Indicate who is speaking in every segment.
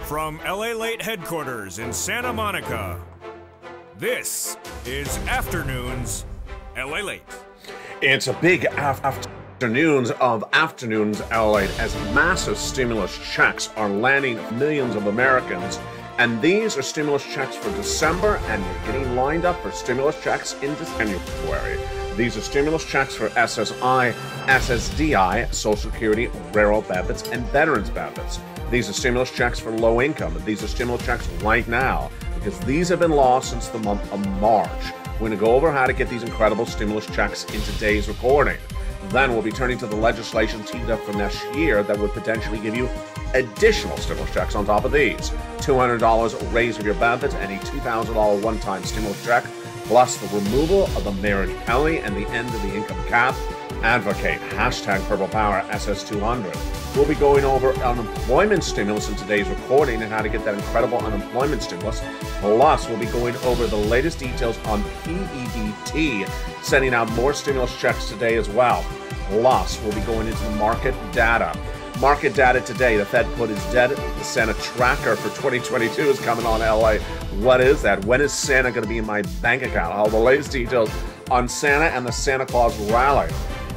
Speaker 1: From LALATE headquarters in Santa Monica, this is Afternoons LALATE.
Speaker 2: It's a big afternoons LALATE as massive stimulus checks are landing millions of Americans. And these are stimulus checks for December, and you're getting lined up for stimulus checks into January. These are stimulus checks for SSI, SSDI, Social Security, railroad benefits, and veterans benefits. These are stimulus checks for low income. These are stimulus checks right now because these have been lost since the month of March. We're going to go over how to get these incredible stimulus checks in today's recording. Then we'll be turning to the legislation teed up for next year that would potentially give you additional stimulus checks on top of these. $200 raise of your benefits and a $2,000 one-time stimulus check, plus the removal of the marriage penalty and the end of the income cap. Advocate #Purple Power SS200. We'll be going over unemployment stimulus in today's recording and how to get that incredible unemployment stimulus. Plus, we'll be going over the latest details on PEBT, sending out more stimulus checks today as well. Plus, we'll be going into the market data. Market data today, the Fed put is dead. The Santa tracker for 2022 is coming on LA. What is that? When is Santa going to be in my bank account? All the latest details on Santa and the Santa Claus rally.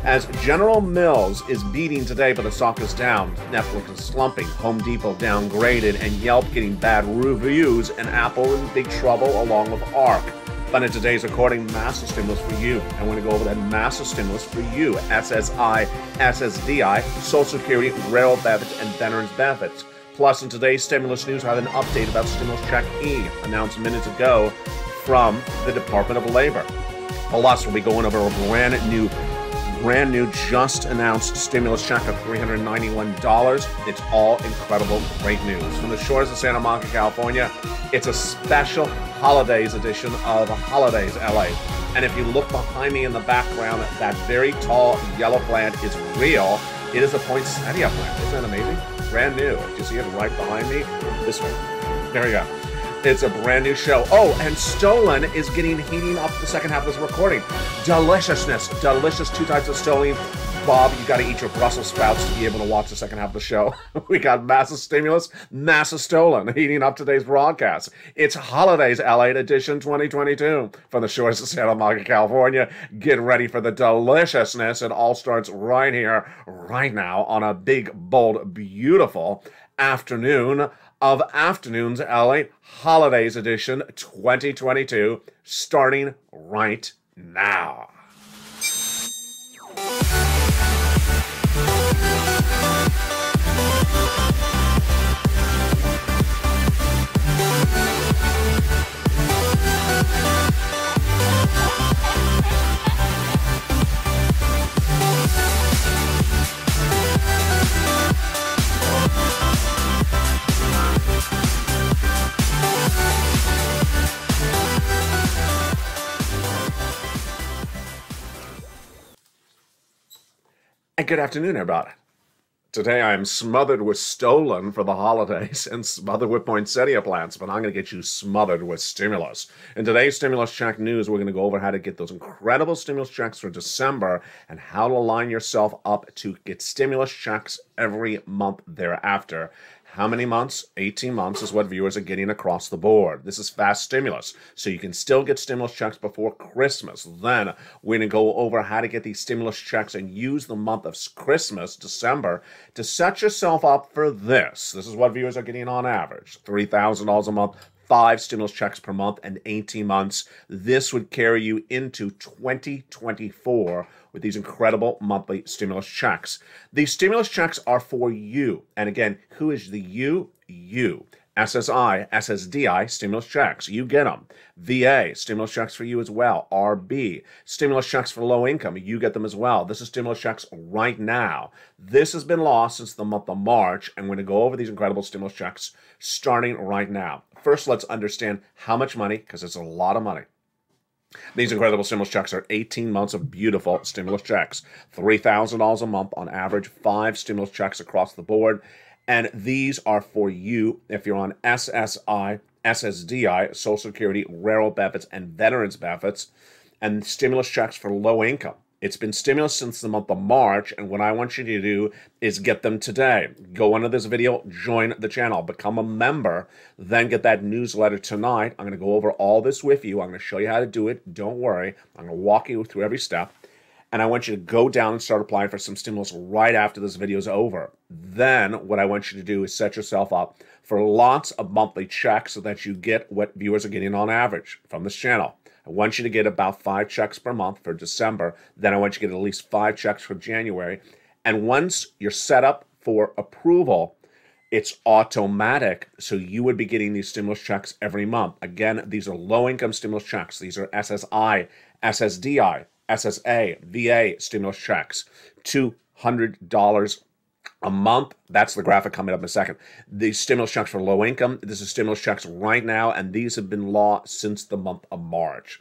Speaker 2: As General Mills is beating today, but the stock is down. Netflix is slumping. Home Depot downgraded, and Yelp getting bad reviews, and Apple in big trouble along with ARK. But in today's recording, massive stimulus for you. I want to go over that massive stimulus for you. SSI, SSDI, Social Security, railroad benefits, and veterans benefits. Plus, in today's stimulus news, I have an update about Stimulus Check E, announced minutes ago from the Department of Labor. Plus, we'll be going over a brand new just announced stimulus check of $391. It's all incredible, great news. From the shores of Santa Monica, California, it's a special holidays edition of Holidays LA. And if you look behind me in the background, that very tall yellow plant is real. It is a poinsettia plant. Isn't that amazing? Brand new. Do you see it right behind me? This one. There you go. It's a brand new show. Oh, and Stolen is heating up the second half of this recording. Deliciousness. Delicious, 2 types of Stolen. Bob, you got to eat your Brussels sprouts to be able to watch the second half of the show. We got massive stimulus, massive Stolen heating up today's broadcast. It's Holidays LA Edition 2022 from the shores of Santa Monica, California. Get ready for the deliciousness. It all starts right here, right now, on a big, bold, beautiful afternoon of Afternoons LA Holidays Edition 2022, starting right now. And good afternoon, everybody. Today I am smothered with Stolen for the holidays and smothered with poinsettia plants, but I'm going to get you smothered with stimulus. In today's stimulus check news, we're going to go over how to get those incredible stimulus checks for December and how to line yourself up to get stimulus checks every month thereafter. How many months? 18 months is what viewers are getting across the board. This is fast stimulus, so you can still get stimulus checks before Christmas. Then we're going to go over how to get these stimulus checks and use the month of Christmas, December, to set yourself up for this. This is what viewers are getting on average. $3,000 a month, 5 stimulus checks per month, and 18 months. This would carry you into 2024 with these incredible monthly stimulus checks. These stimulus checks are for you. And again, who is the you? You. SSI, SSDI, stimulus checks. You get them. VA, stimulus checks for you as well. RB, stimulus checks for low income. You get them as well. This is stimulus checks right now. This has been lost since the month of March, and we're going to go over these incredible stimulus checks starting right now. First, let's understand how much money, because it's a lot of money. These incredible stimulus checks are 18 months of beautiful stimulus checks. $3,000 a month on average, 5 stimulus checks across the board. And these are for you if you're on SSI, SSDI, Social Security, railroad benefits, and veterans benefits, and stimulus checks for low income. It's been stimulus since the month of March, and what I want you to do is get them today. Go under this video, join the channel, become a member, then get that newsletter tonight. I'm going to go over all this with you. I'm going to show you how to do it. Don't worry. I'm going to walk you through every step, and I want you to go down and start applying for some stimulus right after this video is over. Then what I want you to do is set yourself up for lots of monthly checks so that you get what viewers are getting on average from this channel. I want you to get about 5 checks per month for December. Then I want you to get at least 5 checks for January. And once you're set up for approval, it's automatic. So you would be getting these stimulus checks every month. Again, these are low-income stimulus checks. These are SSI, SSDI, SSA, VA stimulus checks. $200 a month. That's the graphic coming up in a second. These stimulus checks for low income. This is stimulus checks right now, and these have been law since the month of March.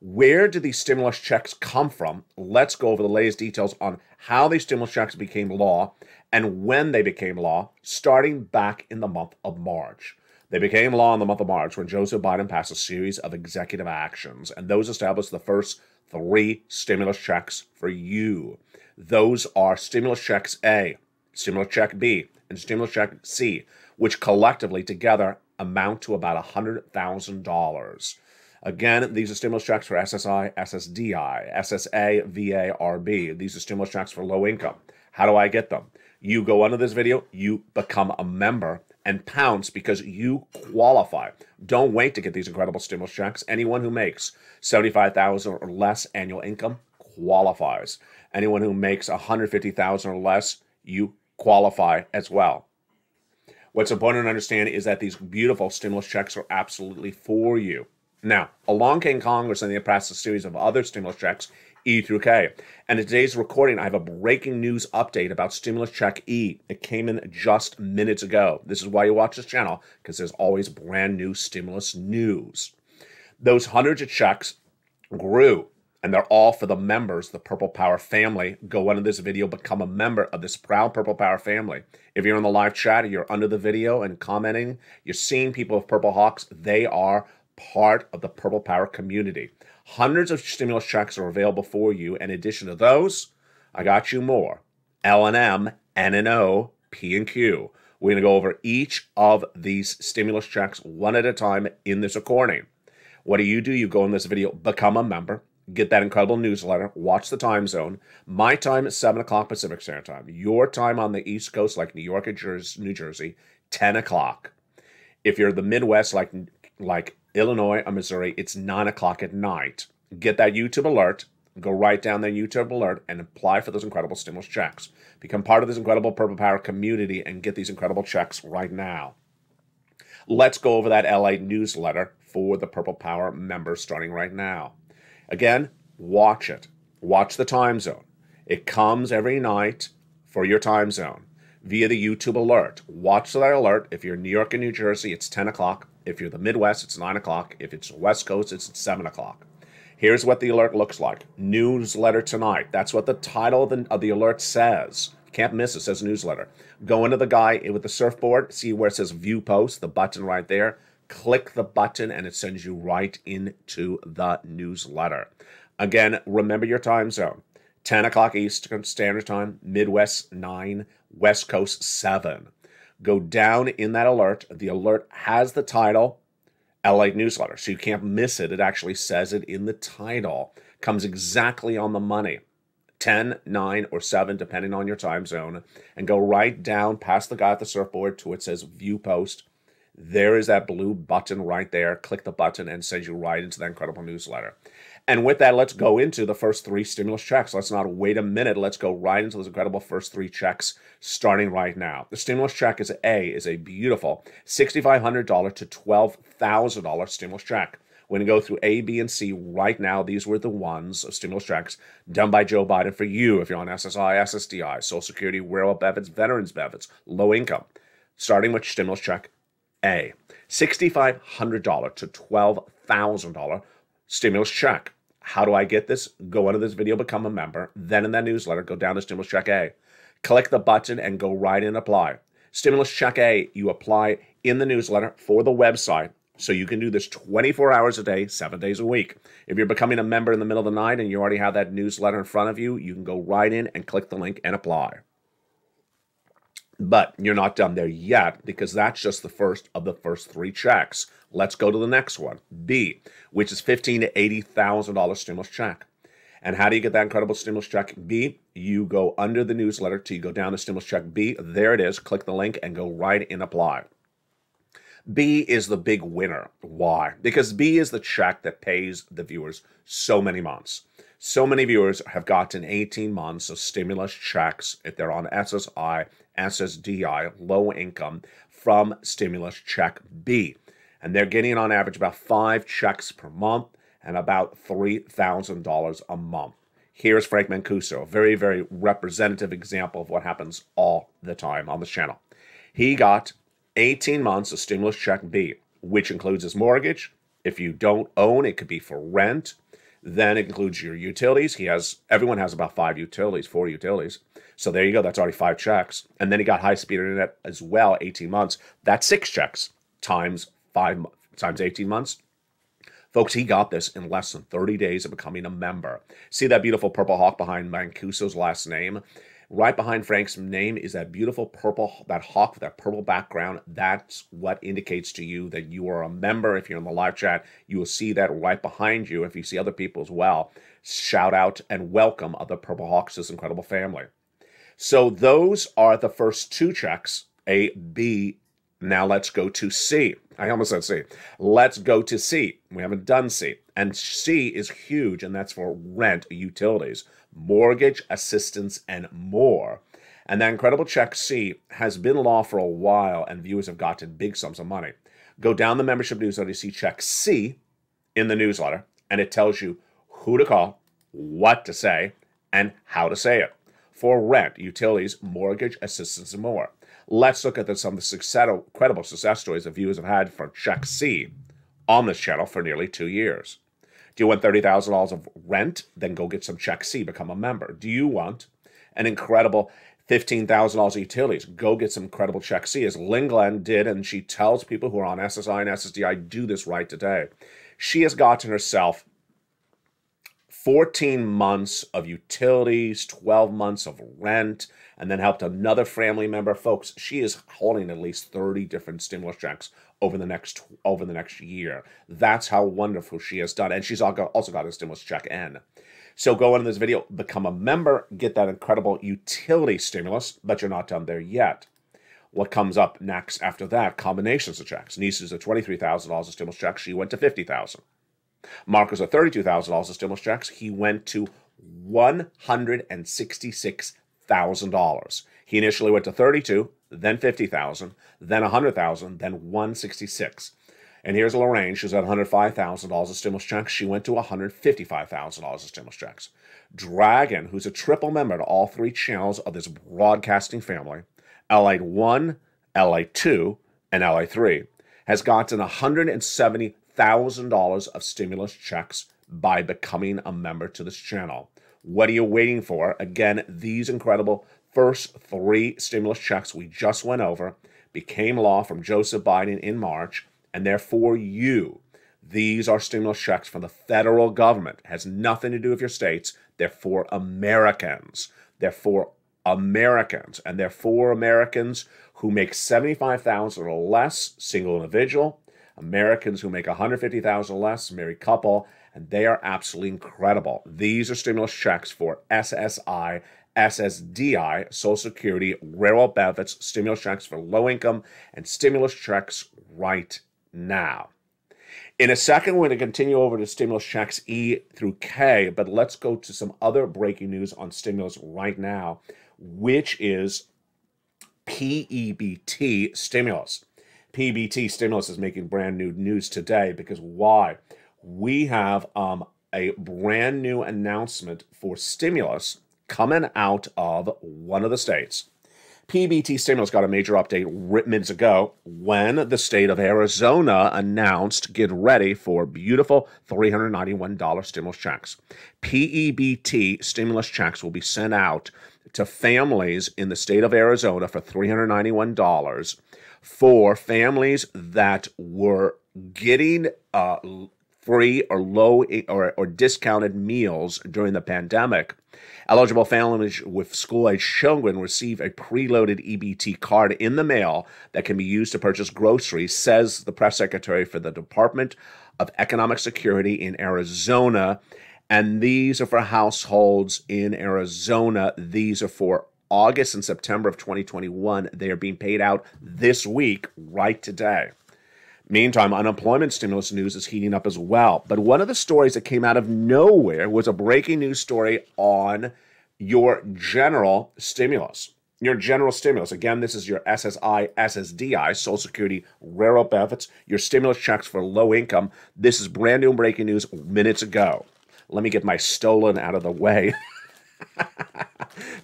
Speaker 2: Where do these stimulus checks come from? Let's go over the latest details on how these stimulus checks became law and when they became law, starting back in the month of March. They became law in the month of March when Joseph Biden passed a series of executive actions, and those established the first 3 stimulus checks for you. Those are stimulus checks A, stimulus check B, and stimulus check C, which collectively together amount to about $100,000. Again, these are stimulus checks for SSI, SSDI, SSA, VA, RB. These are stimulus checks for low income. How do I get them? You go under this video, you become a member, and pounce because you qualify. Don't wait to get these incredible stimulus checks. Anyone who makes $75,000 or less annual income qualifies. Anyone who makes $150,000 or less, you qualify as well. What's important to understand is that these beautiful stimulus checks are absolutely for you. Now, along came Congress and they passed a series of other stimulus checks, E through K. And in today's recording, I have a breaking news update about stimulus check E. It came in just minutes ago. This is why you watch this channel, because there's always brand new stimulus news. Those hundreds of checks grew, and they're all for the members, the Purple Power family. Go under this video, become a member of this proud Purple Power family. If you're in the live chat or you're under the video and commenting, you're seeing people with Purple Hawks. They are part of the Purple Power community. Hundreds of stimulus checks are available for you. In addition to those, I got you more. L&M, N&O, P and Q. We're going to go over each of these stimulus checks one at a time in this recording. What do? You go in this video, become a member, get that incredible newsletter, watch the time zone. My time is 7 o'clock Pacific Standard Time. Your time on the East Coast, like New York and New Jersey, 10 o'clock. If you're the Midwest, like Illinois or Missouri, it's 9 o'clock at night. Get that YouTube alert, go right down there, YouTube alert, and apply for those incredible stimulus checks. Become part of this incredible Purple Power community and get these incredible checks right now. Let's go over that LA newsletter for the Purple Power members starting right now. Again, watch it. Watch the time zone. It comes every night for your time zone via the YouTube alert. Watch that alert. If you're in New York and New Jersey, it's 10 o'clock. If you're the Midwest, it's 9 o'clock. If it's West Coast, it's 7 o'clock. Here's what the alert looks like. Newsletter tonight. That's what the title of the alert says. Can't miss it. It says newsletter. Go into the guy with the surfboard. See where it says view post, the button right there. Click the button and it sends you right into the newsletter. Again, remember your time zone. 10 o'clock Eastern Standard Time, Midwest 9, West Coast 7. Go down in that alert. The alert has the title, LA Newsletter, so you can't miss it. It actually says it in the title. Comes exactly on the money. 10, 9, or 7, depending on your time zone. And go right down past the guy at the surfboard to it says View Post. There is that blue button right there. Click the button and sends you right into that incredible newsletter. And with that, let's go into the first 3 stimulus checks. Let's not wait a minute. Let's go right into those incredible first 3 checks starting right now. The stimulus check is a beautiful $6,500 to $12,000 stimulus check. We're going to go through A, B, and C right now. These were the ones of stimulus checks done by Joe Biden for you if you're on SSI, SSDI, Social Security, wearable benefits, veterans benefits, low income. Starting with stimulus check A, $6,500 to $12,000 stimulus check. How do I get this? Go under this video, become a member. Then in that newsletter, go down to stimulus check A. Click the button and go right in and apply. Stimulus check A, you apply in the newsletter for the website So you can do this 24 hours a day, 7 days a week. If you're becoming a member in the middle of the night and you already have that newsletter in front of you, you can go right in and click the link and apply. But you're not done there yet, because that's just the first of the first 3 checks. Let's go to the next one, B, which is $15,000 to $80,000 stimulus check. And how do you get that incredible stimulus check B? You go under the newsletter till you go down to stimulus check B. There it is. Click the link and go right in apply. B is the big winner. Why? Because B is the check that pays the viewers so many months. So many viewers have gotten 18 months of stimulus checks if they're on SSI, SSDI, low income, from stimulus check B. And they're getting on average about 5 checks per month and about $3,000 a month. Here's Frank Mancuso, a very, very representative example of what happens all the time on this channel. He got 18 months of stimulus check B, which includes his mortgage. If you don't own, it could be for rent. Then it includes your utilities. Everyone has about 4 utilities. So there you go. That's already 5 checks. And then he got high-speed internet as well, 18 months. That's 6 checks times 18 months. Folks, he got this in less than 30 days of becoming a member. See that beautiful purple hawk behind Mancuso's last name? Right behind Frank's name is that beautiful purple, that hawk with that purple background. That's what indicates to you that you are a member. If you're in the live chat, you will see that right behind you. If you see other people as well, shout out and welcome other Purple Hawks to this incredible family. So those are the first 2 checks, A, B. Now let's go to C. I almost said C. Let's go to C. We haven't done C. And C is huge, and that's for rent, utilities, mortgage assistance, and more. And that incredible check C has been law for a while, and viewers have gotten big sums of money. Go down the membership newsletter, you see check C in the newsletter, and it tells you who to call, what to say, and how to say it. For rent, utilities, mortgage assistance, and more. Let's look at some of the incredible success stories that viewers have had for check C on this channel for nearly 2 years. Do you want $30,000 of rent? Then go get some check C, become a member. Do you want an incredible $15,000 of utilities? Go get some incredible check C, as Lynn Glenn did, and she tells people who are on SSI and SSDI, do this right today. She has gotten herself 14 months of utilities, 12 months of rent, and then helped another family member. Folks, she is holding at least 30 different stimulus checks over the next year. That's how wonderful she has done. And she's also got a stimulus check N. So go into this video, become a member, get that incredible utility stimulus, but you're not done there yet. What comes up next after that? Combinations of checks. Niece's at $23,000 of stimulus checks. She went to $50,000. Marco's at $32,000 of stimulus checks. He went to $166,000. He initially went to $32,000, then $50,000, then $100,000, then $166,000. And here's Lorraine. She's at $105,000 of stimulus checks. She went to $155,000 of stimulus checks. Dragon, who's a triple member to all 3 channels of this broadcasting family, LALATE 1, LALATE 2, and LALATE 3, has gotten $170,000 of stimulus checks by becoming a member to this channel. What are you waiting for? Again, these incredible first 3 stimulus checks we just went over became law from Joseph Biden in March, and they're for you. These are stimulus checks from the federal government. It has nothing to do with your states. They're for Americans. They're for Americans, and they're for Americans who make $75,000 or less, single individual, Americans who make $150,000 or less, married couple, and they are absolutely incredible. These are stimulus checks for SSI, SSDI, Social Security, railroad benefits, stimulus checks for low income, and stimulus checks right now. In a second, we're going to continue over to stimulus checks E through K, but let's go to some other breaking news on stimulus right now, which is PEBT stimulus. PEBT stimulus is making brand new news today because why? We have a brand new announcement for stimulus coming out of one of the states. PEBT stimulus got a major update minutes ago when the state of Arizona announced, get ready for beautiful $391 stimulus checks. PEBT stimulus checks will be sent out to families in the state of Arizona for $391 for families that were getting free or low or discounted meals during the pandemic. Eligible families with school-age children receive a preloaded EBT card in the mail that can be used to purchase groceries, says the press secretary for the Department of Economic Security in Arizona. And these are for households in Arizona. These are for August and September of 2021. They are being paid out this week, right today. Meantime, unemployment stimulus news is heating up as well. But one of the stories that came out of nowhere was a breaking news story on your general stimulus. Your general stimulus. Again, this is your SSI SSDI, Social Security Railroad Benefits, your stimulus checks for low income. This is brand new breaking news minutes ago. Let me get my stolen out of the way.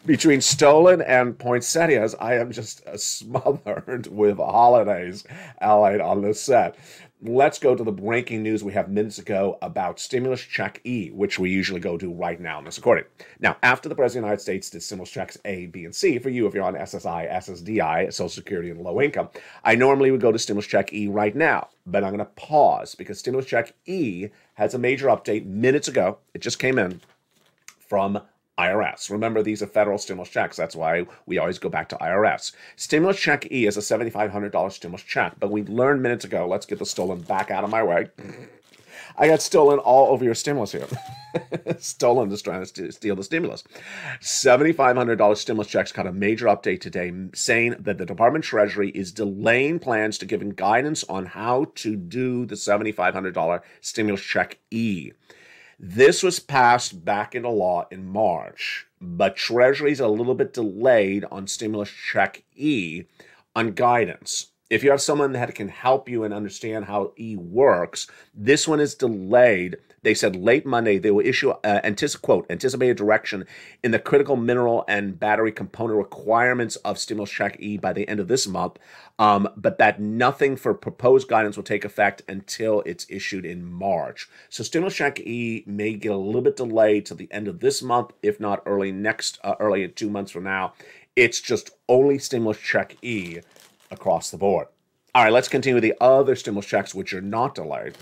Speaker 2: Between stolen and poinsettias, I am just smothered with holidays allied on this set. Let's go to the breaking news we have minutes ago about stimulus check E, which we usually go to right now in this recording. Now, after the President of the United States did stimulus checks A, B, and C, for you if you're on SSI, SSDI, Social Security, and low income, I normally would go to stimulus check E right now, but I'm going to pause because stimulus check E has a major update minutes ago. It just came in from IRS. Remember, these are federal stimulus checks. That's why we always go back to IRS. Stimulus check E is a $7,500 stimulus check, but we learned minutes ago, let's get the stolen back out of my way. I got stolen all over your stimulus here. Stolen, just trying to steal the stimulus. $7,500 stimulus checks got a major update today saying that the Department of Treasury is delaying plans to give guidance on how to do the $7,500 stimulus check E. This was passed back into law in March, but Treasury's a little bit delayed on stimulus check E on guidance. If you have someone that can help you and understand how E works, this one is delayed. They said late Monday they will issue anticipated direction in the critical mineral and battery component requirements of stimulus check E by the end of this month, but that nothing for proposed guidance will take effect until it's issued in March. So stimulus check E may get a little bit delayed to the end of this month, if not early 2 months from now. It's just only stimulus check E across the board. All right, let's continue with the other stimulus checks, which are not delayed.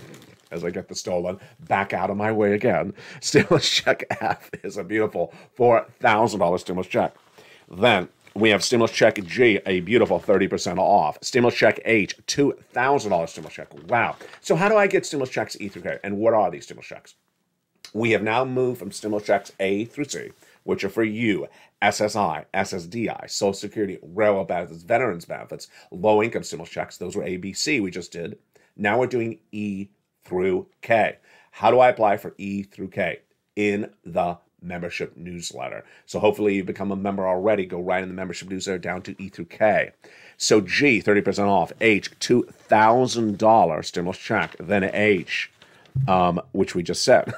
Speaker 2: As I get the stolen back out of my way again. Stimulus check F is a beautiful $4,000 stimulus check. Then we have stimulus check G, a beautiful 30% off. Stimulus check H, $2,000 stimulus check. Wow. So how do I get stimulus checks E through K? And what are these stimulus checks? We have now moved from stimulus checks A through C, which are for you, SSI, SSDI, Social Security, Railroad Benefits, Veterans Benefits, low-income stimulus checks. Those were A, B, C we just did. Now we're doing E through K. How do I apply for E through K? In the membership newsletter. So hopefully you become a member already. Go right in the membership newsletter down to E through K. So G, 30% off. H, $2,000 stimulus check. Then H, which we just said.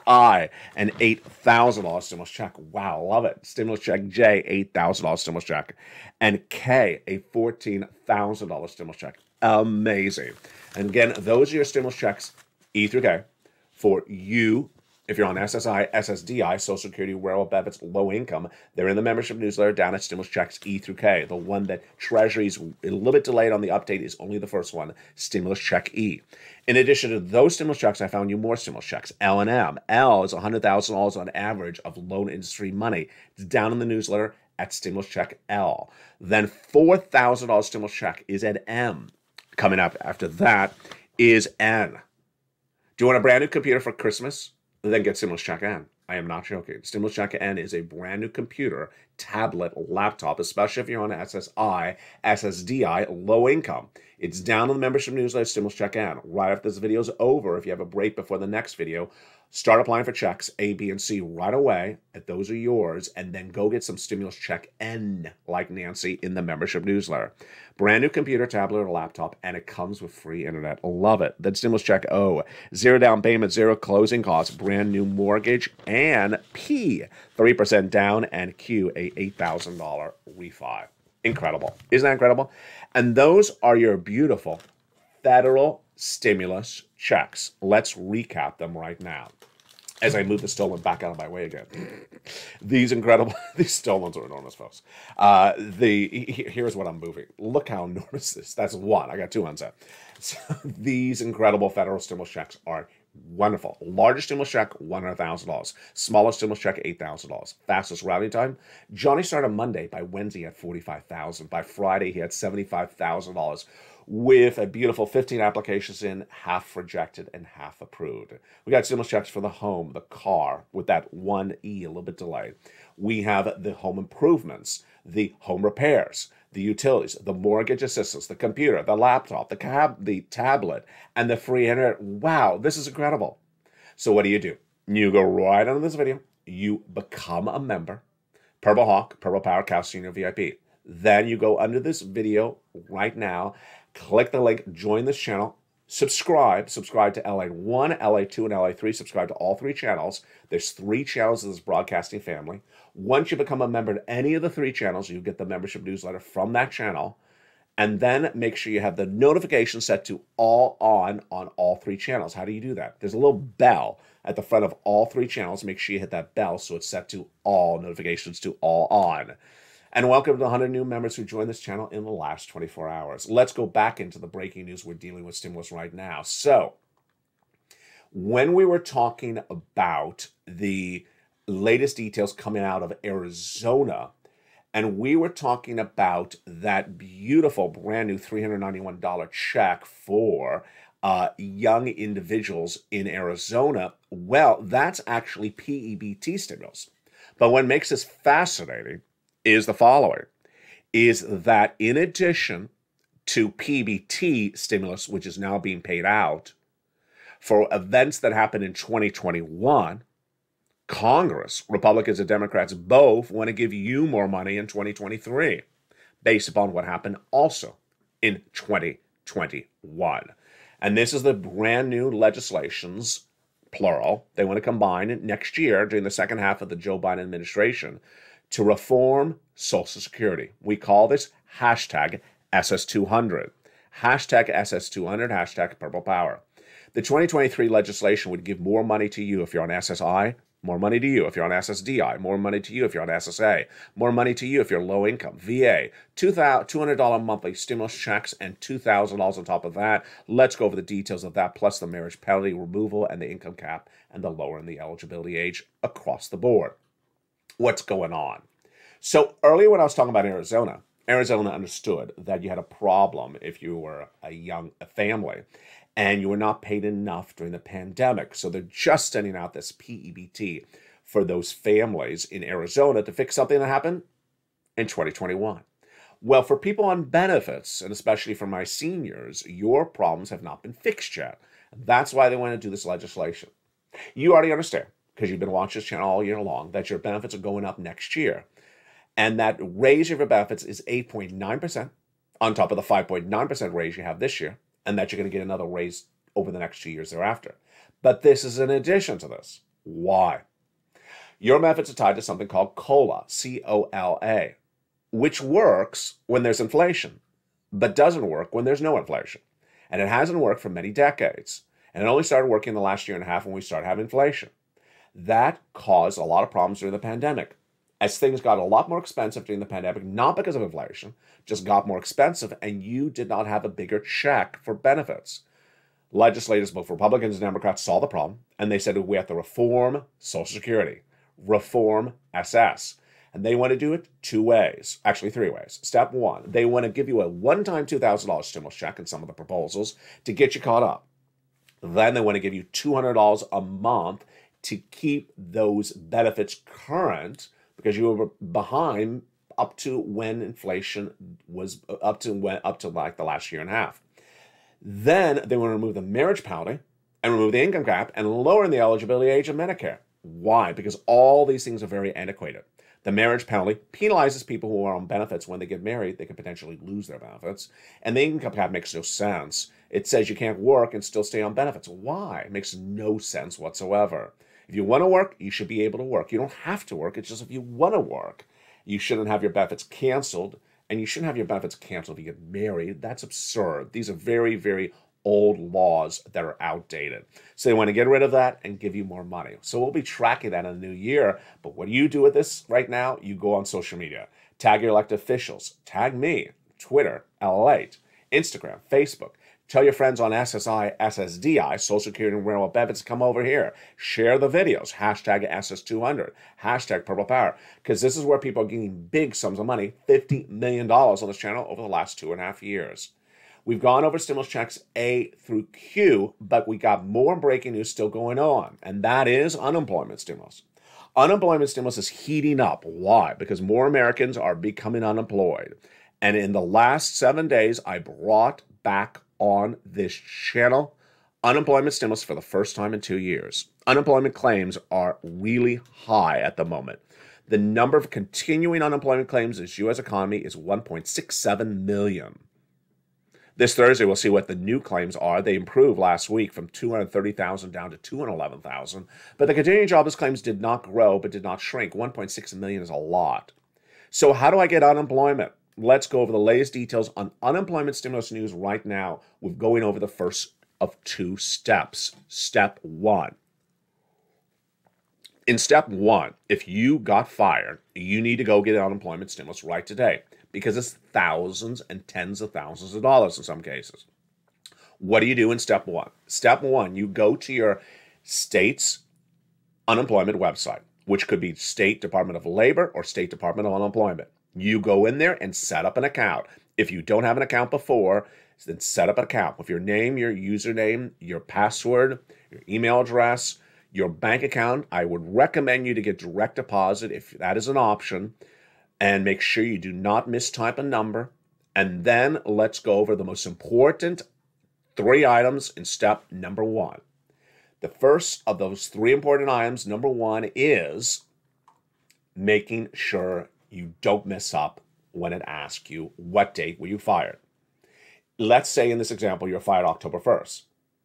Speaker 2: I, an $8,000 stimulus check. Wow, love it. Stimulus check J, $8,000 stimulus check. And K, a $14,000 stimulus check. Amazing. And again, those are your stimulus checks, E through K, for you. If you're on SSI, SSDI, Social Security, Railroad Benefits, low income, they're in the membership newsletter down at stimulus checks E through K. The one that Treasury's a little bit delayed on the update is only the first one, stimulus check E. In addition to those stimulus checks, I found you more stimulus checks. L and M. L is $100,000 on average of loan industry money. It's down in the newsletter at stimulus check L. Then $4,000 stimulus check is at M. Coming up after that is N. Do you want a brand new computer for Christmas? Then get stimulus check N. I am not joking. Stimulus check N is a brand new computer, tablet, laptop, especially if you're on SSI, SSDI, low income. It's down on the membership newsletter, stimulus check N. Right after this video is over, if you have a break before the next video, start applying for checks A, B, and C right away. If those are yours, and then go get some stimulus check N, like Nancy, in the membership newsletter. Brand new computer, tablet, or laptop, and it comes with free internet. Love it. Then stimulus check O, 0 down payment, 0 closing costs, brand new mortgage, and P, 3% down, and Q, a $8,000 refi. Incredible. Isn't that incredible? And those are your beautiful federal stimulus checks. Let's recap them right now. as I move the stolen back out of my way again. These incredible, these stolens are enormous, folks. Here's what I'm moving. Look how enormous this. That's one. I got two on set. So these incredible federal stimulus checks are wonderful. Largest stimulus check, $100,000. Smallest stimulus check, $8,000. Fastest routing time. Johnny started Monday. By Wednesday, he had $45,000. By Friday, he had $75,000. With a beautiful 15 applications in, half rejected and half approved. We got stimulus checks for the home, the car, with that 1E, a little bit delayed. We have the home improvements, the home repairs, the utilities, the mortgage assistance, the computer, the laptop, the tablet, and the free internet. Wow, this is incredible. So what do? You go right under this video. You become a member. Purple Hawk, Purple Power, Cal Senior VIP. Then you go under this video right now. Click the link, join this channel, subscribe to LA1, LA2, and LA3. Subscribe to all 3 channels. There's 3 channels of this broadcasting family. Once you become a member in any of the 3 channels, you get the membership newsletter from that channel. And then make sure you have the notification set to all on all 3 channels. How do you do that? There's a little bell at the front of all 3 channels. Make sure you hit that bell so it's set to all notifications to all on. And welcome to the 100 new members who joined this channel in the last 24 hours. Let's go back into the breaking news. We're dealing with stimulus right now. So, when we were talking about the latest details coming out of Arizona, and we were talking about that beautiful brand new $391 check for young individuals in Arizona, well, that's actually PEBT stimulus. But what makes this fascinating is the following, is that in addition to PBT stimulus, which is now being paid out for events that happened in 2021, Congress, Republicans and Democrats, both want to give you more money in 2023 based upon what happened also in 2021. And this is the brand new legislations, plural, they want to combine next year during the second half of the Joe Biden administration to reform Social Security. We call this hashtag SS200. Hashtag SS200, hashtag Purple Power. The 2023 legislation would give more money to you if you're on SSI, more money to you if you're on SSDI, more money to you if you're on SSA, more money to you if you're low income, VA, $200 monthly stimulus checks, and $2,000 on top of that. Let's go over the details of that, plus the marriage penalty removal and the income cap and the lowering the eligibility age across the board. What's going on? So earlier when I was talking about Arizona understood that you had a problem if you were a family and you were not paid enough during the pandemic. So they're just sending out this PEBT for those families in Arizona to fix something that happened in 2021. Well, for people on benefits, and especially for my seniors, your problems have not been fixed yet. That's why they want to do this legislation. You already understand, because you've been watching this channel all year long, that your benefits are going up next year. And that raise of your benefits is 8.9% on top of the 5.9% raise you have this year, and that you're going to get another raise over the next 2 years thereafter. But this is in addition to this. Why? Your benefits are tied to something called COLA, C-O-L-A, which works when there's inflation, but doesn't work when there's no inflation. And it hasn't worked for many decades. And it only started working in the last year and a half when we started having inflation. That caused a lot of problems during the pandemic. As things got a lot more expensive during the pandemic, not because of inflation, just got more expensive, and you did not have a bigger check for benefits. Legislators, both Republicans and Democrats, saw the problem, and they said we have to reform Social Security, reform SS. And they want to do it 2 ways, actually 3 ways. Step 1, they want to give you a one-time $2,000 stimulus check in some of the proposals to get you caught up. Then they want to give you $200 a month to keep those benefits current, because you were behind up to when inflation was up to like the last year and a half. Then they want to remove the marriage penalty and remove the income cap and lower the eligibility age of Medicare. Why? Because all these things are very antiquated. The marriage penalty penalizes people who are on benefits when they get married. They could potentially lose their benefits. And the income cap makes no sense. It says you can't work and still stay on benefits. Why? It makes no sense whatsoever. If you want to work, you should be able to work. You don't have to work. It's just if you want to work. You shouldn't have your benefits canceled, and you shouldn't have your benefits canceled if you get married. That's absurd. These are very, very old laws that are outdated. So they want to get rid of that and give you more money. So we'll be tracking that in the new year. But what do you do with this right now? You go on social media. Tag your elected officials. Tag me. Twitter, LALATE, Instagram, Facebook. Tell your friends on SSI SSDI, Social Security and Railroad Benefits, come over here. Share the videos. Hashtag SS200. Hashtag Purple Power. Because this is where people are getting big sums of money, $50 million on this channel over the last 2.5 years. We've gone over stimulus checks A through Q, but we got more breaking news still going on, and that is unemployment stimulus. Unemployment stimulus is heating up. Why? Because more Americans are becoming unemployed. And in the last 7 days, I brought back on this channel unemployment stimulus for the first time in 2 years. Unemployment claims are really high at the moment. The number of continuing unemployment claims in the U.S. economy is 1.67 million. This Thursday, we'll see what the new claims are. They improved last week from 230,000 down to 211,000. But the continuing jobless claims did not grow, but did not shrink. 1.6 million is a lot. So how do I get unemployment? Let's go over the latest details on unemployment stimulus news right now. We're going over the first of 2 steps. Step 1. In step 1, if you got fired, you need to go get unemployment stimulus right today, because it's thousands and tens of thousands of dollars in some cases. What do you do in step 1? Step 1, you go to your state's unemployment website, which could be State Department of Labor or State Department of Unemployment. You go in there and set up an account. If you don't have an account before, then set up an account with your name, your username, your password, your email address, your bank account. I would recommend you to get direct deposit if that is an option. And make sure you do not mistype a number. And then let's go over the most important 3 items in step number 1. The first of those 3 important items, number 1, is making sure you don't mess up when it asks you what date were you fired. Let's say in this example, you're fired October 1st.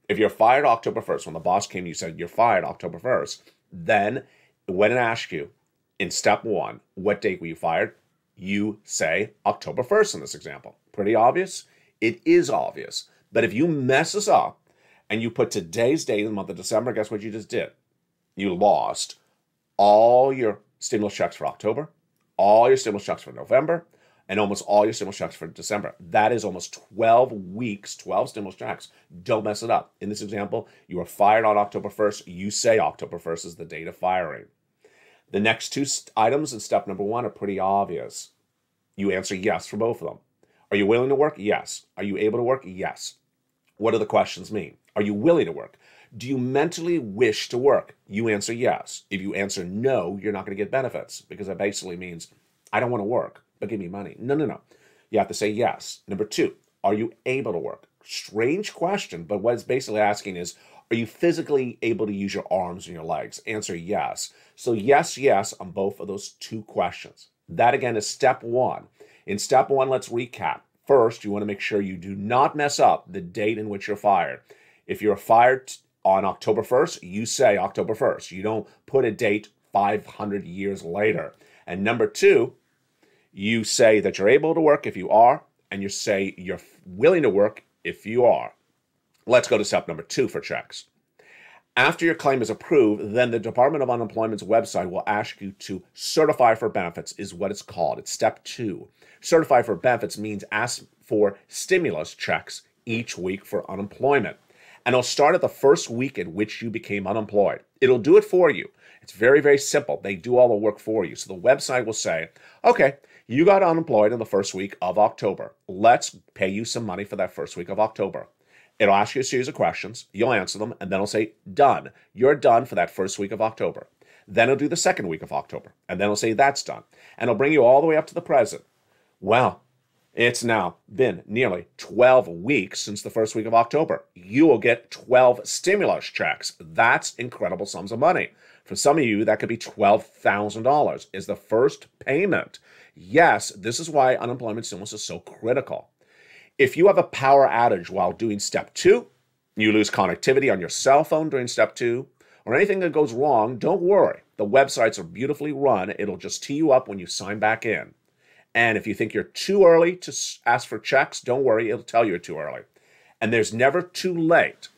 Speaker 2: If you're fired October 1st, when the boss came and you said you're fired October 1st, then when it asks you, in step 1, what date were you fired? You say October 1st in this example. Pretty obvious? It is obvious. But if you mess this up and you put today's date in the month of December, guess what you just did? You lost all your stimulus checks for October, all your stimulus checks for November, and almost all your stimulus checks for December. That is almost 12 weeks, 12 stimulus checks. Don't mess it up. In this example, you were fired on October 1st. You say October 1st is the date of firing. The next 2 items in step number 1 are pretty obvious. You answer yes for both of them. Are you willing to work? Yes. Are you able to work? Yes. What do the questions mean? Are you willing to work? Do you mentally wish to work? You answer yes. If you answer no, you're not going to get benefits, because that basically means I don't want to work, but give me money. No. You have to say yes. Number 2, are you able to work? Strange question, but what it's basically asking is, are you physically able to use your arms and your legs? Answer yes. So yes on both of those 2 questions. That again is step 1. In step 1, let's recap. First, you want to make sure you do not mess up the date in which you're fired. If you're fired on October 1st, you say October 1st. You don't put a date 500 years later. And number 2, you say that you're able to work if you are, and you say you're willing to work if you are. Let's go to step number 2 for checks. After your claim is approved, then the Department of Unemployment's website will ask you to certify for benefits, is what it's called. It's step 2. Certify for benefits means ask for stimulus checks each week for unemployment. And it'll start at the first week in which you became unemployed. It'll do it for you. It's very, very simple. They do all the work for you. So the website will say, okay, you got unemployed in the first week of October. Let's pay you some money for that first week of October. It'll ask you a series of questions. You'll answer them, and then it'll say, done. You're done for that first week of October. Then it'll do the second week of October, and then it'll say, that's done. And it'll bring you all the way up to the present. Well, it's now been nearly 12 weeks since the first week of October. You will get 12 stimulus checks. That's incredible sums of money. For some of you, that could be $12,000 is the first payment. Yes, this is why unemployment stimulus is so critical. If you have a power outage while doing step 2, you lose connectivity on your cell phone during step 2, or anything that goes wrong, don't worry. The websites are beautifully run. It'll just tee you up when you sign back in. And if you think you're too early to ask for checks, don't worry. It'll tell you you're too early. And there's never too late.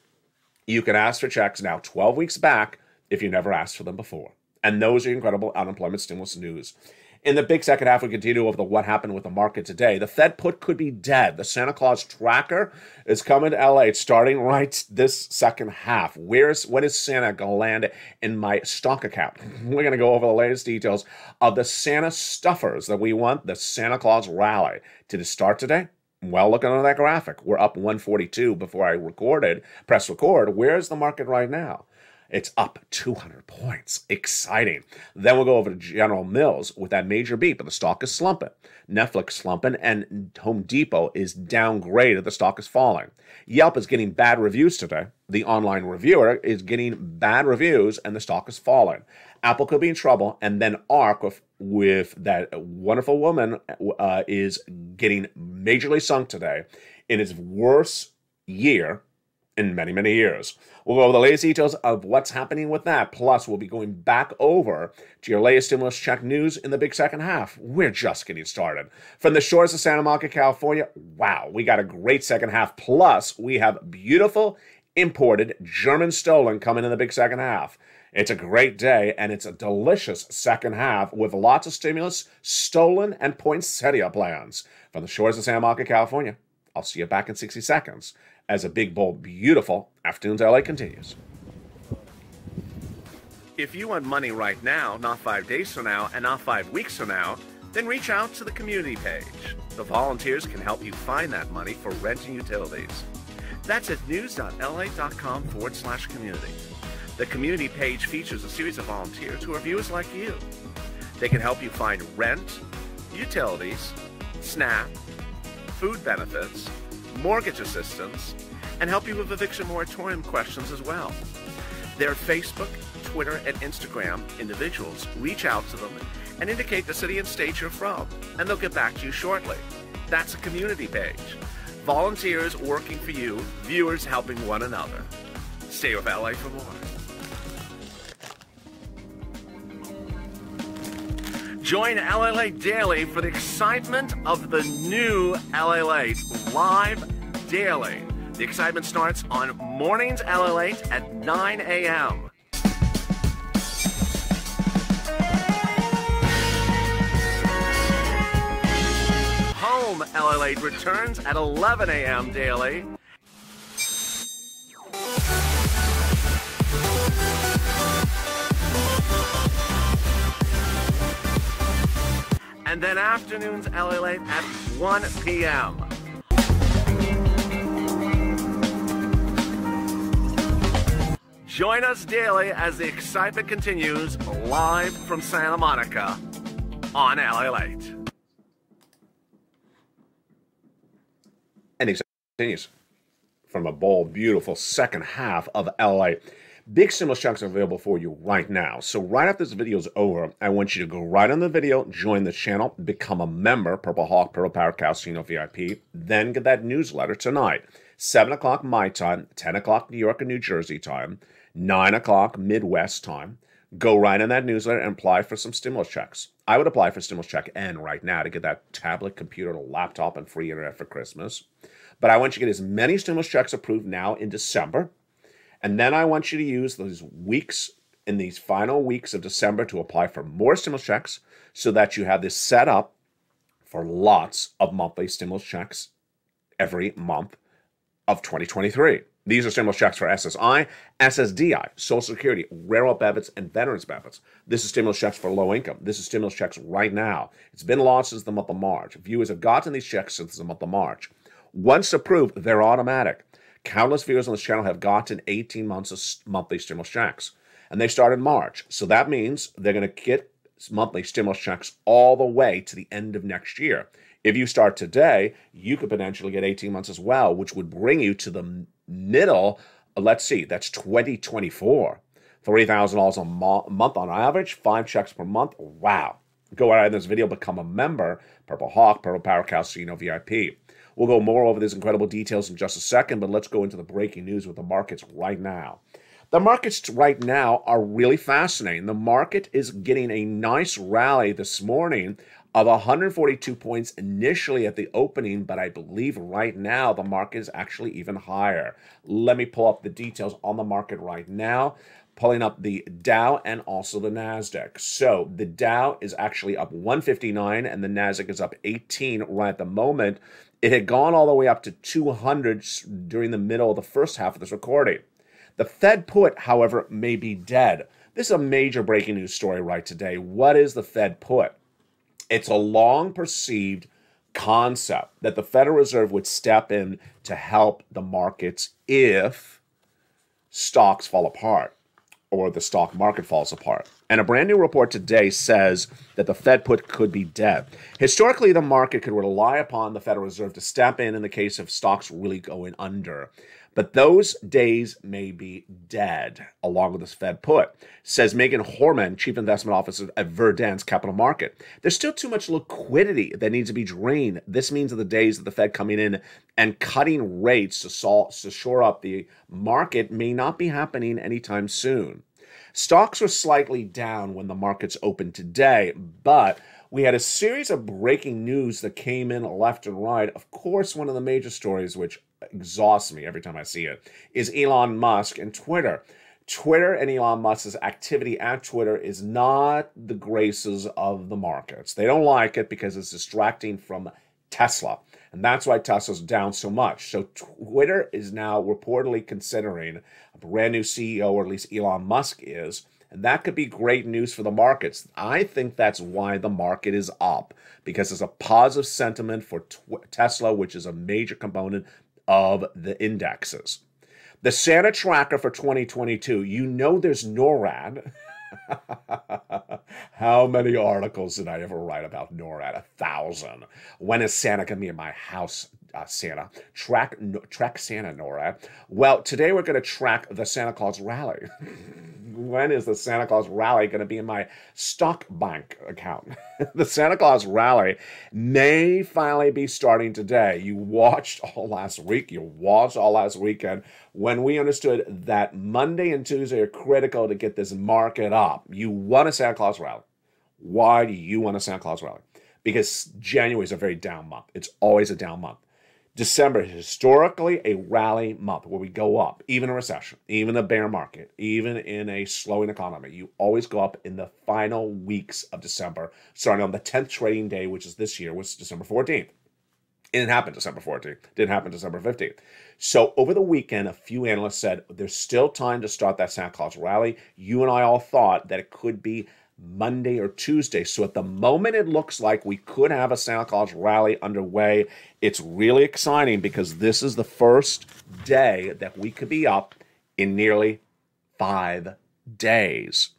Speaker 2: You can ask for checks now 12 weeks back if you never asked for them before. And those are incredible unemployment stimulus news. In the big second half, we continue over the what happened with the market today. The Fed put could be dead. The Santa Claus tracker is coming to LA. It's starting right this second half. When is Santa going to land in my stock account? We're going to go over the latest details of the Santa stuffers that we want, the Santa Claus rally. Did it start today? Well, looking at that graphic, we're up 142 before I press record. Where's the market right now? It's up 200 points. Exciting. Then we'll go over to General Mills with that major beat, but the stock is slumping. Netflix slumping, and Home Depot is downgraded. The stock is falling. Yelp is getting bad reviews today. The online reviewer is getting bad reviews, and the stock is falling. Apple could be in trouble, and then ARK with that wonderful woman is getting majorly sunk today in its worst year in many, many years. We'll go over the latest details of what's happening with that. Plus, we'll be going back over to your latest stimulus check news in the big second half. We're just getting started. From the shores of Santa Monica, California, wow, we got a great second half. Plus, we have beautiful imported German stolen coming in the big second half. It's a great day, and it's a delicious second half with lots of stimulus, stolen, and poinsettia plans. From the shores of Santa Monica, California, I'll see you back in 60 seconds as a big, bold, beautiful Afternoons LA continues. If you want money right now, not 5 days from now, and not 5 weeks from now, then reach out to the community page. The volunteers can help you find that money for rent and utilities. That's at news.la.com/community. The community page features a series of volunteers who are viewers like you. They can help you find rent, utilities, SNAP, food benefits, mortgage assistance, and help you with eviction moratorium questions as well. Their Facebook, Twitter, and Instagram individuals reach out to them and indicate the city and state you're from, and they'll get back to you shortly. That's a community page. Volunteers working for you, viewers helping one another. Stay with LA for more. Join LALATE Daily for the excitement of the new LALATE live daily. The excitement starts on mornings LALATE at 9 a.m. Home LALATE returns at 11 a.m. daily. And then afternoons LALATE at 1 p.m. Join us daily as the excitement continues live from Santa Monica on LALATE. And it continues from a bold, beautiful second half of LA. Big stimulus checks are available for you right now. So right after this video is over, I want you to go right on the video, join the channel, become a member, Purple Hawk, Purple Power Casino VIP, then get that newsletter tonight. 7 o'clock my time, 10 o'clock New York and New Jersey time, 9 o'clock Midwest time. Go right in that newsletter and apply for some stimulus checks. I would apply for stimulus check N right now to get that tablet, computer, laptop, and free internet for Christmas. But I want you to get as many stimulus checks approved now in December. And then I want you to use those weeks in these final weeks of December to apply for more stimulus checks so that you have this set up for lots of monthly stimulus checks every month of 2023. These are stimulus checks for SSI, SSDI, Social Security, railroad benefits, and veterans benefits. This is stimulus checks for low income. This is stimulus checks right now. It's been launched since the month of March. Viewers have gotten these checks since the month of March. Once approved, they're automatic. Countless viewers on this channel have gotten 18 months of monthly stimulus checks. And they start in March. So that means they're going to get monthly stimulus checks all the way to the end of next year. If you start today, you could potentially get 18 months as well, which would bring you to the middle, let's see, that's 2024. $3,000 a month on average, 5 checks per month. Wow. Go right in this video, become a member, Purple Hawk, Purple Power Casino VIP. We'll go more over these incredible details in just a second, but let's go into the breaking news with the markets right now. The markets right now are really fascinating. The market is getting a nice rally this morning of 142 points initially at the opening, but I believe right now the market is actually even higher. Let me pull up the details on the market right now, pulling up the Dow and also the NASDAQ. So the Dow is actually up 159 and the NASDAQ is up 18 right at the moment. It had gone all the way up to 200 during the middle of the first half of this recording. The Fed put, however, may be dead. This is a major breaking news story right today. What is the Fed put? It's a long-perceived concept that the Federal Reserve would step in to help the markets if stocks fall apart or the stock market falls apart. And a brand new report today says that the Fed put could be dead. Historically, the market could rely upon the Federal Reserve to step in the case of stocks really going under. But those days may be dead, along with this Fed put, says Megan Horman, Chief Investment Officer at Verdance Capital Market. There's still too much liquidity that needs to be drained. This means that the days of the Fed coming in and cutting rates to shore up the market may not be happening anytime soon. Stocks were slightly down when the markets opened today, but we had a series of breaking news that came in left and right. Of course, one of the major stories, which exhausts me every time I see it, is Elon Musk and Twitter. Twitter and Elon Musk's activity at Twitter is not the graces of the markets. They don't like it because it's distracting from Tesla. And that's why Tesla's down so much. So Twitter is now reportedly considering a brand new CEO, or at least Elon Musk is. And that could be great news for the markets. I think that's why the market is up, because there's a positive sentiment for Tesla, which is a major component of the indexes. The Santa tracker for 2022, you know there's NORAD. How many articles did I ever write about NORAD? 1,000. When is Santa going to be in my house, Santa? Track Santa, NORAD. Well, today we're going to track the Santa Claus rally. When is the Santa Claus rally going to be in my stock bank account? The Santa Claus rally may finally be starting today. You watched all last week. You watched all last weekend when we understood that Monday and Tuesday are critical to get this market up. You want a Santa Claus rally. Why do you want a Santa Claus rally? Because January is a very down month. It's always a down month. December is historically a rally month where we go up, even in a recession, even a bear market, even in a slowing economy. You always go up in the final weeks of December, starting on the 10th trading day, which is this year, was December 14th. It didn't happen December 14th. Didn't happen December 15th. So over the weekend, a few analysts said there's still time to start that Santa Claus rally. You and I all thought that it could be Monday or Tuesday. So at the moment, it looks like we could have a Santa Claus rally underway. It's really exciting because this is the first day that we could be up in nearly 5 days.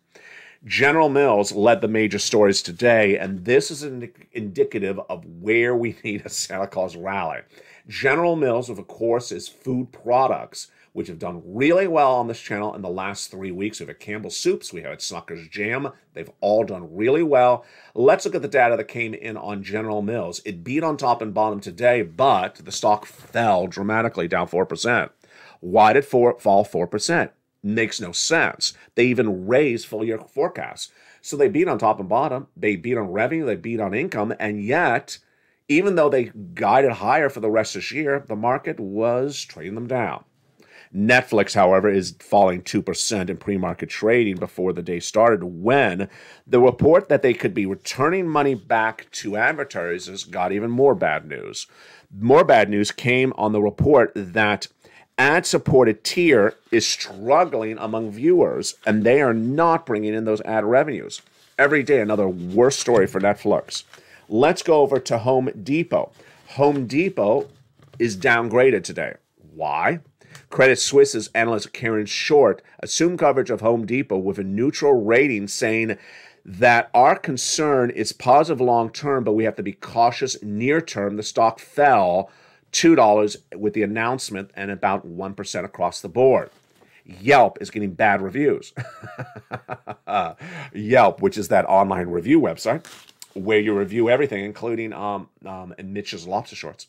Speaker 2: General Mills led the major stories today, and this is indicative of where we need a Santa Claus rally. General Mills, of course, is food products, which have done really well on this channel in the last 3 weeks. We've had Campbell's Soups, we have Smucker's Jam. They've all done really well. Let's look at the data that came in on General Mills. It beat on top and bottom today, but the stock fell dramatically, down 4%. Why did it fall 4%? Makes no sense. They even raised full-year forecasts. So they beat on top and bottom. They beat on revenue. They beat on income. And yet, even though they guided higher for the rest of this year, the market was trading them down. Netflix, however, is falling 2% in pre-market trading before the day started when the report that they could be returning money back to advertisers got even more bad news. More bad news came on the report that ad-supported tier is struggling among viewers, and they are not bringing in those ad revenues. Every day, another worse story for Netflix. Let's go over to Home Depot. Home Depot is downgraded today. Why? Credit Suisse's analyst Karen Short assumed coverage of Home Depot with a neutral rating, saying that our concern is positive long-term, but we have to be cautious near-term. The stock fell $2 with the announcement and about 1% across the board. Yelp is getting bad reviews. Yelp, which is that online review website where you review everything, including Mitch's Lobster Shorts.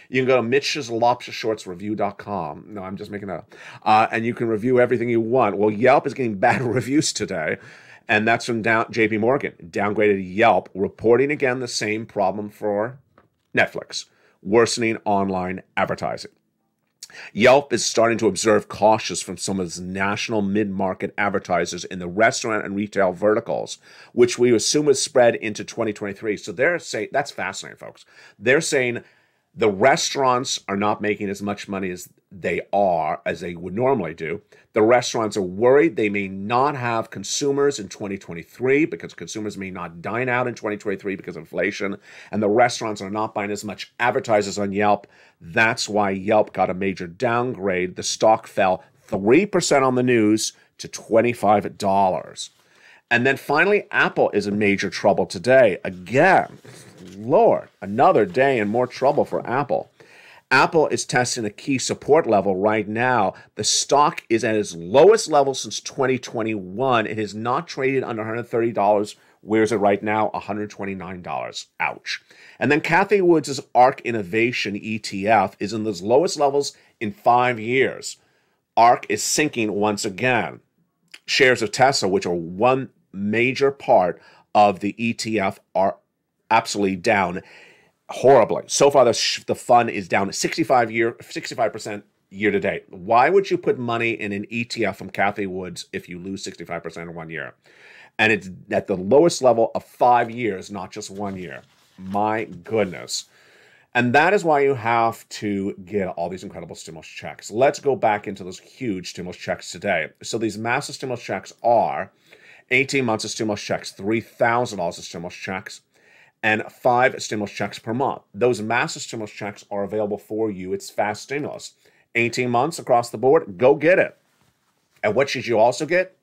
Speaker 2: You can go to Mitch's Lobster Shorts Review.com. No, I'm just making that up. And you can review everything you want. Well, Yelp is getting bad reviews today. And that's from JP Morgan, downgraded Yelp, reporting again the same problem for Netflix, worsening online advertising. Yelp is starting to observe cautious from some of its national mid-market advertisers in the restaurant and retail verticals, which we assume is spread into 2023. So they're saying, that's fascinating, folks. They're saying the restaurants are not making as much money as they would normally do. The restaurants are worried they may not have consumers in 2023 because consumers may not dine out in 2023 because of inflation, and the restaurants are not buying as much advertisers on Yelp. That's why Yelp got a major downgrade. The stock fell 3% on the news to $25. And then finally, Apple is in major trouble today. Again, Lord, another day in more trouble for Apple. Apple is testing a key support level right now. The stock is at its lowest level since 2021. It has not traded under $130. Where is it right now? $129. Ouch. And then Cathie Woods' ARK Innovation ETF is in those lowest levels in 5 years. ARK is sinking once again. Shares of Tesla, which are one major part of the ETF, are absolutely down horribly. So far, the fund is down 65% year to date. Why would you put money in an ETF from Cathie Woods if you lose 65% in 1 year? And it's at the lowest level of 5 years, not just 1 year. My goodness. And that is why you have to get all these incredible stimulus checks. Let's go back into those huge stimulus checks today. So these massive stimulus checks are 18 months of stimulus checks, $3,000 of stimulus checks, and 5 stimulus checks per month. Those massive stimulus checks are available for you. It's fast stimulus. 18 months across the board, go get it. And what should you also get?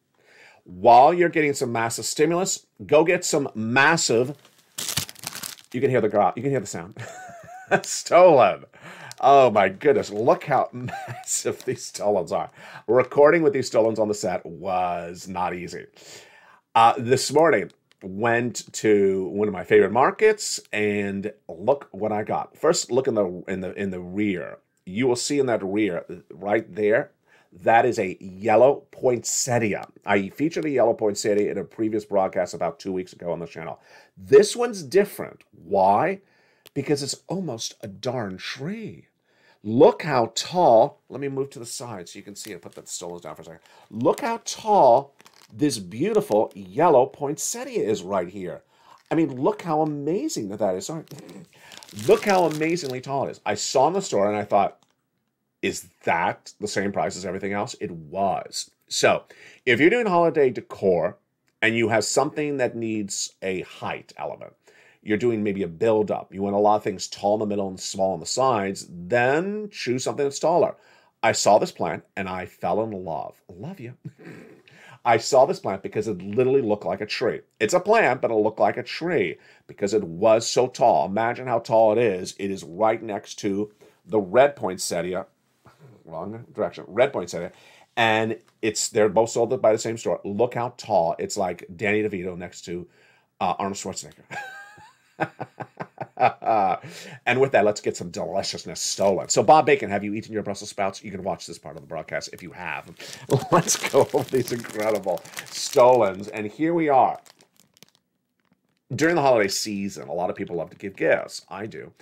Speaker 2: While you're getting some massive stimulus, go get some massive, you can hear the sound, stolen. Oh my goodness, look how massive these stolens are. Recording with these stolens on the set was not easy. This morning, went to one of my favorite markets, and look what I got. First, look in the rear. You will see in that rear right there, that is a yellow poinsettia. I featured a yellow poinsettia in a previous broadcast about 2 weeks ago on the channel. This one's different. Why? Because it's almost a darn tree. Look how tall. Let me move to the side so you can see it. Put that stolons down for a second. Look how tall this beautiful yellow poinsettia is right here. I mean, look how amazing that is. Sorry. Look how amazingly tall it is. I saw in the store and I thought, is that the same price as everything else? It was. So if you're doing holiday decor and you have something that needs a height element, you're doing maybe a build-up, you want a lot of things tall in the middle and small on the sides, then choose something that's taller. I saw this plant and I fell in love. Love you. I saw this plant because it literally looked like a tree. It's a plant, but it looked like a tree because it was so tall. Imagine how tall it is. It is right next to the red poinsettia, wrong direction, red poinsettia, and they're both sold by the same store. Look how tall. It's like Danny DeVito next to Arnold Schwarzenegger. And with that, let's get some deliciousness stolen. So, Bob Bacon, have you eaten your Brussels sprouts? You can watch this part of the broadcast if you have. Let's go over these incredible stolens. And here we are. During the holiday season, a lot of people love to give gifts. I do.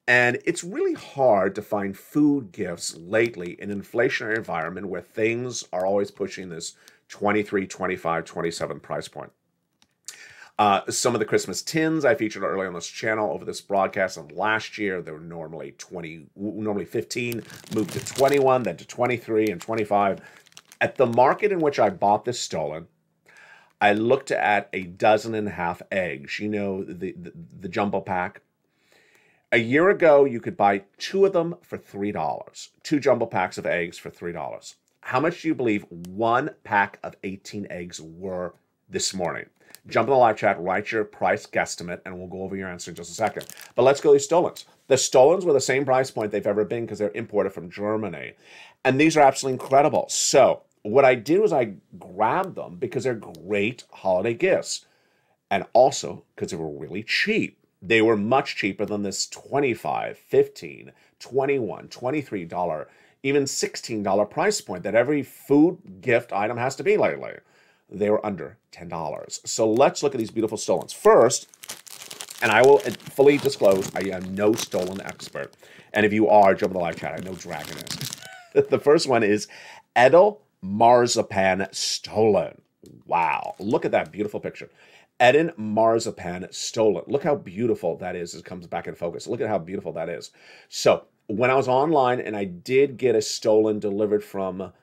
Speaker 2: And it's really hard to find food gifts lately in an inflationary environment where things are always pushing this 23, 25, 27 price point. Some of the Christmas tins I featured earlier on this channel over this broadcast, and last year they were normally 15, moved to 21, then to 23 and 25. At the market in which I bought this stolen, I looked at 1.5 dozen eggs. You know, the jumbo pack. A year ago, you could buy 2 of them for $3. 2 jumbo packs of eggs for $3. How much do you believe 1 pack of 18 eggs were this morning? Jump in the live chat, write your price guesstimate, and we'll go over your answer in just a second. But let's go to these stolens. The stolens were the same price point they've ever been because they're imported from Germany. And these are absolutely incredible. So what I did was I grabbed them because they're great holiday gifts. And also because they were really cheap. They were much cheaper than this $25, $15, $21, $23, even $16 price point that every food gift item has to be lately. they were under $10. So let's look at these beautiful stolens. First, and I will fully disclose, I am no stolen expert. And if you are, jump in the live chat. I know Dragon is. The first one is Edel Marzipan Stolen. Wow. Look at that beautiful picture. Eden Marzipan Stolen. Look how beautiful that is. It comes back in focus. Look at how beautiful that is. So when I was online and I did get a stolen delivered from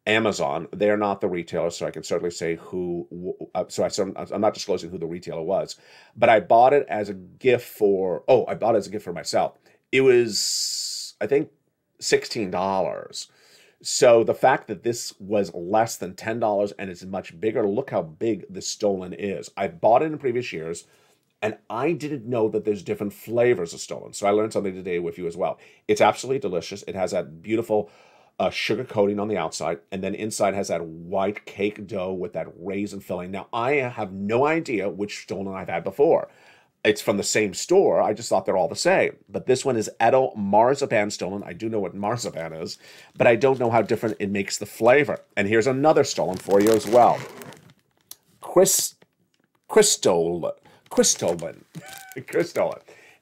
Speaker 2: Amazon, they're not the retailer, so I can certainly say who. I'm not disclosing who the retailer was, but I bought it as a gift for. Oh, I bought it as a gift for myself. It was, I think, $16. So the fact that this was less than $10 and it's much bigger, look how big the stolen is. I bought it in previous years, and I didn't know that there's different flavors of stolen. So I learned something today with you as well. It's absolutely delicious. It has that beautiful sugar coating on the outside, and then inside has that white cake dough with that raisin filling. Now, I have no idea which stolen I've had before. It's from the same store. I just thought they're all the same. But this one is Edel Marzipan Stolen. I do know what marzipan is, but I don't know how different it makes the flavor. And here's another stolen for you as well. Cristolen.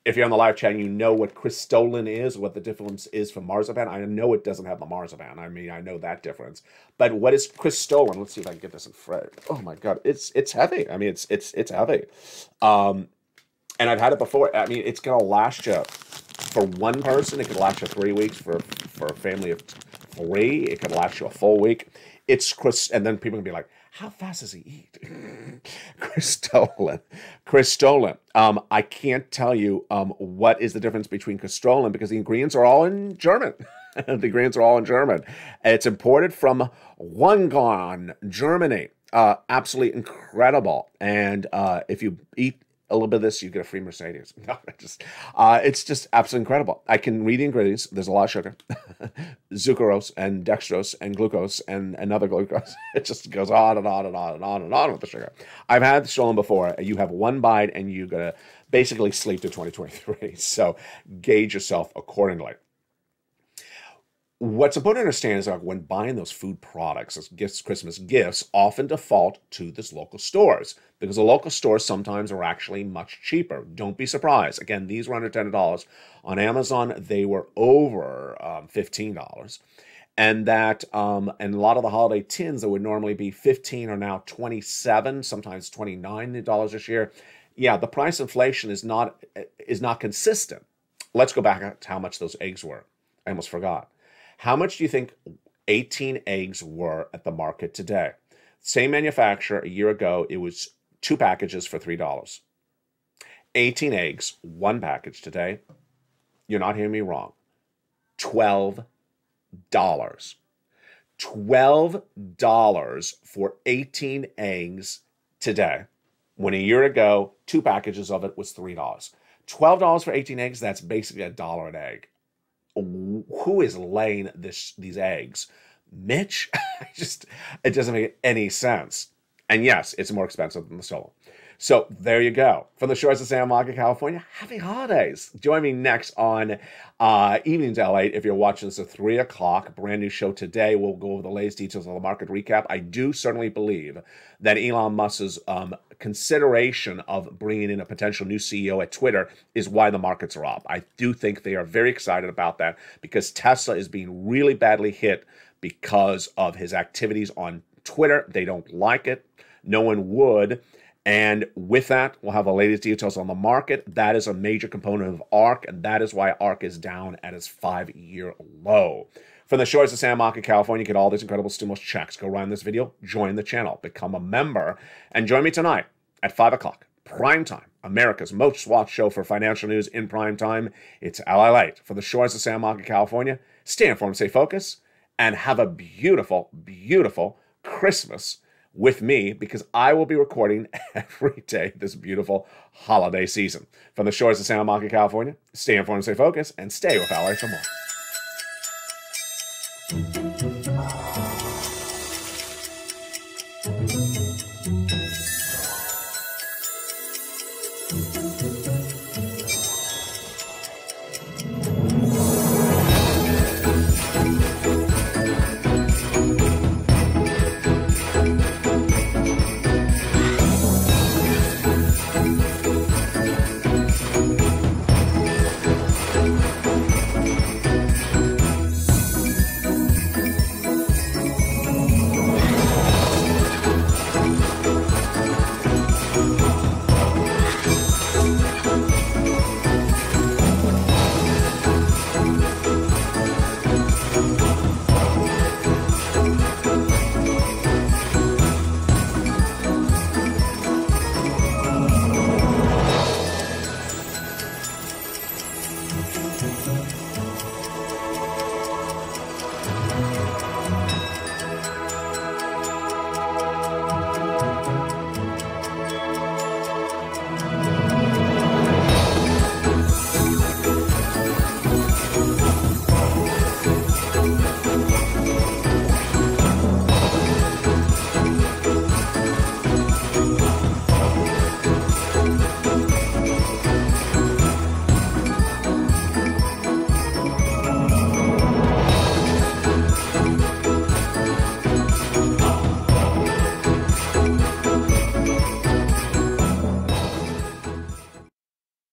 Speaker 2: If you're on the live chat, you know what Cristolen is, what the difference is from marzipan. I know it doesn't have the marzipan. I mean, I know that difference. But what is Cristolen? Let's see if I can get this in frame. Oh my God, it's heavy. I mean, it's heavy. And I've had it before. I mean, it's gonna last you, for one person, it could last you 3 weeks. For a family of 3, it could last you a full week. And then people can be like, how fast does he eat? Cristolen. I can't tell you what is the difference between Cristolen, because the ingredients are all in German. The ingredients are all in German. It's imported from Wangan, Germany. Absolutely incredible. And if you eat a little bit of this, you get a free Mercedes. No, it's just absolutely incredible. I can read the ingredients. There's a lot of sugar, sucrose and dextrose and glucose and another glucose. It just goes on and on and on and on and on with the sugar. I've had the stolen before. You have one bite and you're going to basically sleep to 2023. So gauge yourself accordingly. What's important to understand is that when buying those food products as gifts, Christmas gifts, often default to these local stores, because the local stores sometimes are actually much cheaper. Don't be surprised. Again, these were under $10. On Amazon, they were over $15. And that, and a lot of the holiday tins that would normally be $15 are now $27, sometimes $29 this year. Yeah, the price inflation is not consistent. Let's go back to how much those eggs were. I almost forgot. How much do you think 18 eggs were at the market today? Same manufacturer a year ago, it was 2 packages for $3. 18 eggs, 1 package today. You're not hearing me wrong. $12. $12 for 18 eggs today. When a year ago, 2 packages of it was $3. $12 for 18 eggs, that's basically $1 an egg. Who is laying these eggs? Mitch? It doesn't make any sense. And yes, it's more expensive than the stolen. So there you go. From the shores of Santa Monica, California, happy holidays. Join me next on Evenings LA. If you're watching this at 3 o'clock, brand new show today. We'll go over the latest details of the market recap. I do certainly believe that Elon Musk's consideration of bringing in a potential new CEO at Twitter is why the markets are up. I do think they are very excited about that because Tesla is being really badly hit because of his activities on Twitter. They don't like it. No one would. And with that, we'll have the latest details on the market. That is a major component of ARK, and that is why ARK is down at its 5-year low. From the shores of Santa Monica, California, get all these incredible stimulus checks. Go around this video, join the channel, become a member, and join me tonight at 5 o'clock, prime time, America's most watched show for financial news in prime time. It's LALATE. From the shores of Santa Monica, California, stay informed, stay focused, and have a beautiful, beautiful Christmas with me, because I will be recording every day this beautiful holiday season. From the shores of Santa Monica, California, stay informed, stay focused, and stay with LA for more.